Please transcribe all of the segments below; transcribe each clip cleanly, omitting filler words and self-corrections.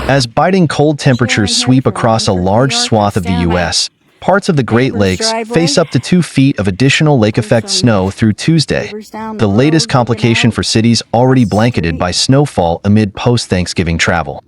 As biting cold temperatures sweep across a large swath of the U.S., parts of the Great Lakes face up to 2 feet of additional lake-effect snow through Tuesday, the latest complication for cities already blanketed by snowfall amid post-Thanksgiving travel.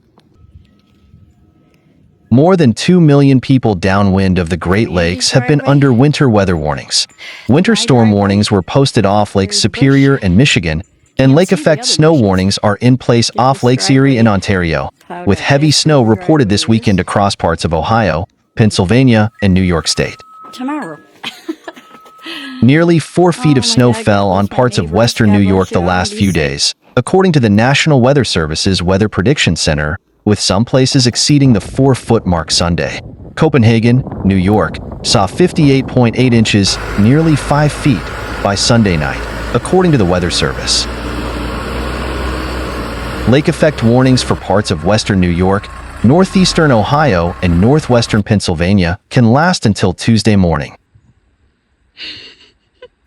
More than 2 million people downwind of the Great Lakes have been under winter weather warnings. Winter storm warnings were posted off Lake Superior and Michigan, and lake-effect snow warnings are in place off Lakes Erie and Ontario, with heavy snow reported this weekend across parts of Ohio, Pennsylvania, and New York State. Tomorrow. Nearly 4 feet of snow fell on parts of western New York the last few days, according to the National Weather Service's Weather Prediction Center, with some places exceeding the 4-foot mark Sunday. Copenhagen, New York, saw 58.8 inches, nearly 5 feet, by Sunday night, according to the Weather Service. Lake-effect warnings for parts of western New York, northeastern Ohio, and northwestern Pennsylvania can last until Tuesday morning.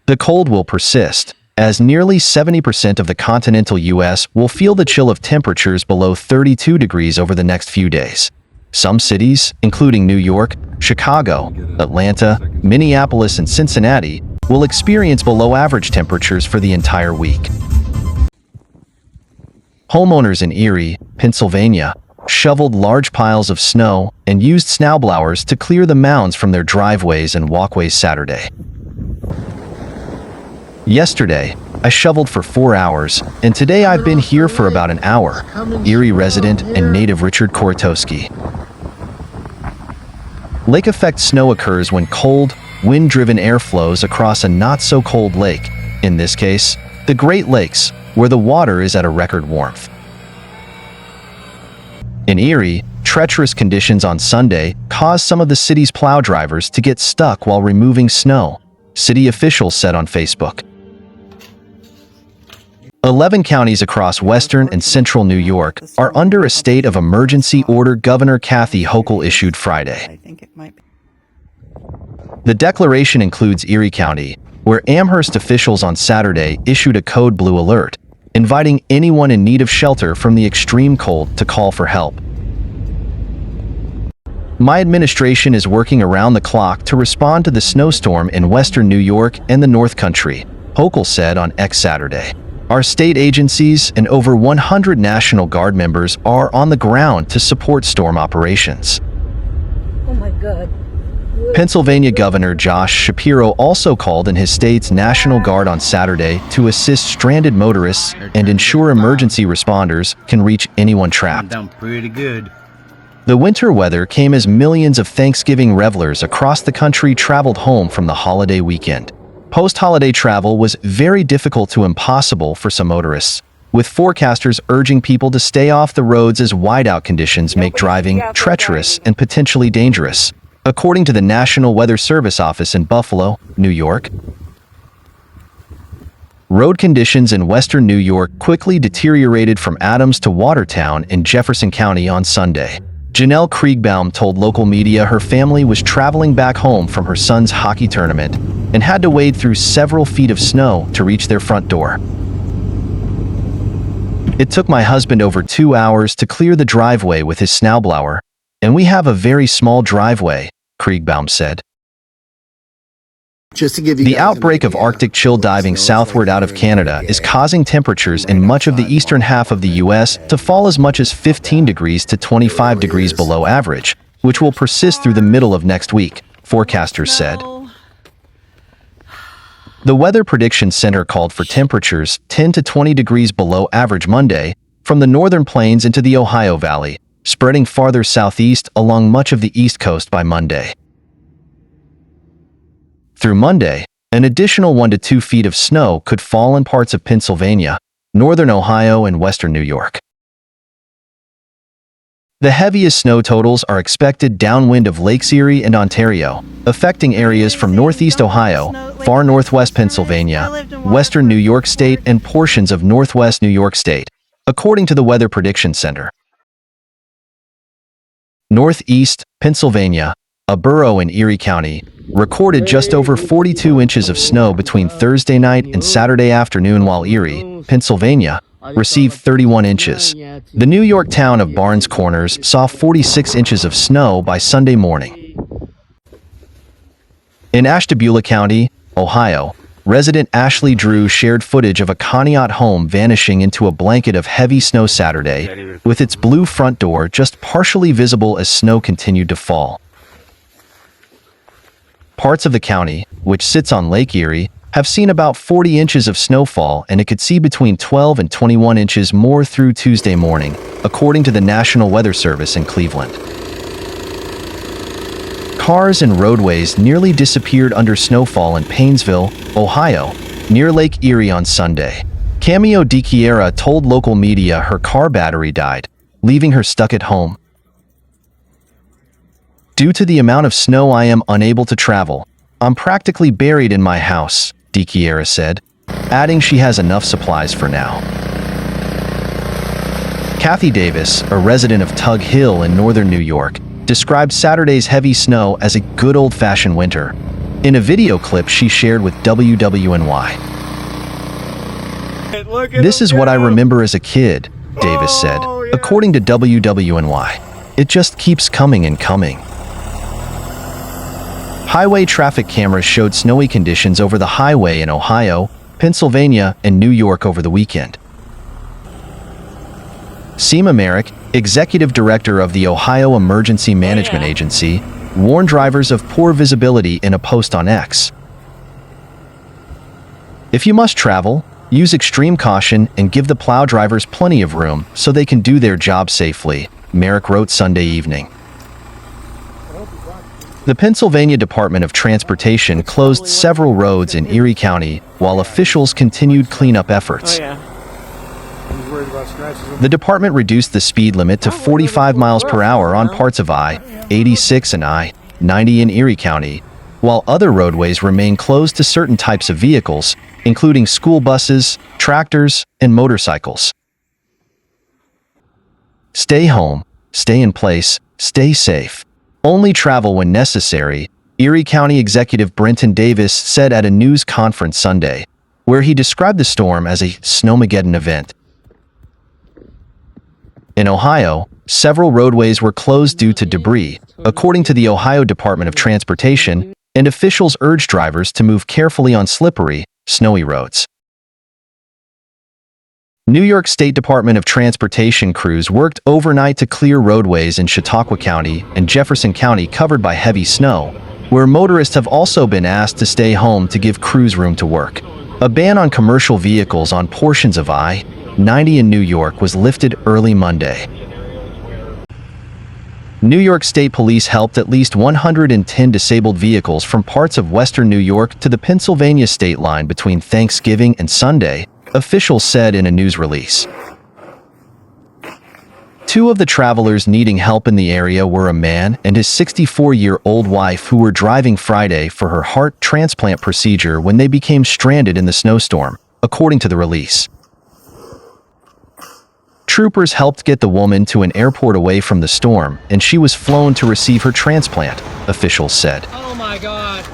The cold will persist, as nearly 70% of the continental U.S. will feel the chill of temperatures below 32 degrees over the next few days. Some cities, including New York, Chicago, Atlanta, Minneapolis, and Cincinnati, will experience below-average temperatures for the entire week. Homeowners in Erie, Pennsylvania, shoveled large piles of snow and used snowblowers to clear the mounds from their driveways and walkways Saturday. Yesterday, I shoveled for 4 hours, and today I've been here for about an hour, Erie resident and native Richard Korotowski. Lake-effect snow occurs when cold, wind-driven air flows across a not-so-cold lake, in this case, the Great Lakes, where the water is at a record warmth. In Erie, treacherous conditions on Sunday caused some of the city's plow drivers to get stuck while removing snow, city officials said on Facebook. 11 counties across western and central New York are under a state of emergency order Governor Kathy Hochul issued Friday. The declaration includes Erie County, where Amherst officials on Saturday issued a code blue alert, inviting anyone in need of shelter from the extreme cold to call for help. My administration is working around the clock to respond to the snowstorm in western New York and the North Country, Hochul said on X Saturday. Our state agencies and over 100 National Guard members are on the ground to support storm operations. Oh my God. Pennsylvania Governor Josh Shapiro also called in his state's National Guard on Saturday to assist stranded motorists and ensure emergency responders can reach anyone trapped. Down pretty good. The winter weather came as millions of Thanksgiving revelers across the country traveled home from the holiday weekend. Post-holiday travel was very difficult to impossible for some motorists, with forecasters urging people to stay off the roads as whiteout conditions make driving treacherous and potentially dangerous, according to the National Weather Service office in Buffalo, New York. Road conditions in western New York quickly deteriorated from Adams to Watertown in Jefferson County on Sunday. Janelle Kriegbaum told local media her family was traveling back home from her son's hockey tournament and had to wade through several feet of snow to reach their front door. It took my husband over 2 hours to clear the driveway with his snowblower, and we have a very small driveway, Kriegbaum said. Just to give you the outbreak of Arctic chill diving southward out of Canada is causing temperatures in much of the eastern half of the U.S. to fall as much as 15 degrees to 25 degrees below average, which will persist through the middle of next week, forecasters said. The Weather Prediction Center called for temperatures 10 to 20 degrees below average Monday, from the northern plains into the Ohio Valley, spreading farther southeast along much of the East Coast by Monday. Through Monday, an additional 1 to 2 feet of snow could fall in parts of Pennsylvania, northern Ohio, and western New York. The heaviest snow totals are expected downwind of Lakes Erie and Ontario, affecting areas from northeast Ohio, far northwest Pennsylvania, western New York State, and portions of northwest New York State, according to the Weather Prediction Center. Northeast Pennsylvania, a borough in Erie County, recorded just over 42 inches of snow between Thursday night and Saturday afternoon, while Erie, Pennsylvania, received 31 inches. The New York town of Barnes Corners saw 46 inches of snow by Sunday morning. In Ashtabula County, Ohio, resident Ashley Drew shared footage of a Conneaut home vanishing into a blanket of heavy snow Saturday, with its blue front door just partially visible as snow continued to fall. Parts of the county, which sits on Lake Erie, have seen about 40 inches of snowfall, and it could see between 12 and 21 inches more through Tuesday morning, according to the National Weather Service in Cleveland. Cars and roadways nearly disappeared under snowfall in Paynesville, Ohio, near Lake Erie on Sunday. Cameo DiChiara told local media her car battery died, leaving her stuck at home. "Due to the amount of snow, I am unable to travel. I'm practically buried in my house," DiChiara said, adding she has enough supplies for now. Kathy Davis, a resident of Tug Hill in northern New York, described Saturday's heavy snow as a good old-fashioned winter. In a video clip she shared with WWNY. "This is what I remember as a kid," Davis said, according to WWNY. "It just keeps coming and coming." Highway traffic cameras showed snowy conditions over the highway in Ohio, Pennsylvania, and New York over the weekend. Seema Merrick, executive director of the Ohio Emergency Management Agency, warned drivers of poor visibility in a post on X. "If you must travel, use extreme caution and give the plow drivers plenty of room so they can do their job safely," Merrick wrote Sunday evening. The Pennsylvania Department of Transportation closed several roads in Erie County while officials continued cleanup efforts. The department reduced the speed limit to 45 miles per hour on parts of I-86 and I-90 in Erie County, while other roadways remain closed to certain types of vehicles, including school buses, tractors, and motorcycles. "Stay home, stay in place, stay safe. Only travel when necessary," Erie County Executive Brenton Davis said at a news conference Sunday, where he described the storm as a Snowmageddon event. In Ohio, several roadways were closed due to debris, according to the Ohio Department of Transportation, and officials urged drivers to move carefully on slippery, snowy roads. New York State Department of Transportation crews worked overnight to clear roadways in Chautauqua County and Jefferson County covered by heavy snow, where motorists have also been asked to stay home to give crews room to work. A ban on commercial vehicles on portions of I-90 in New York was lifted early Monday. New York State Police helped at least 110 disabled vehicles from parts of western New York to the Pennsylvania state line between Thanksgiving and Sunday, officials said in a news release. Two of the travelers needing help in the area were a man and his 64-year-old wife who were driving Friday for her heart transplant procedure when they became stranded in the snowstorm, according to the release. Troopers helped get the woman to an airport away from the storm, and she was flown to receive her transplant, officials said. Oh my God.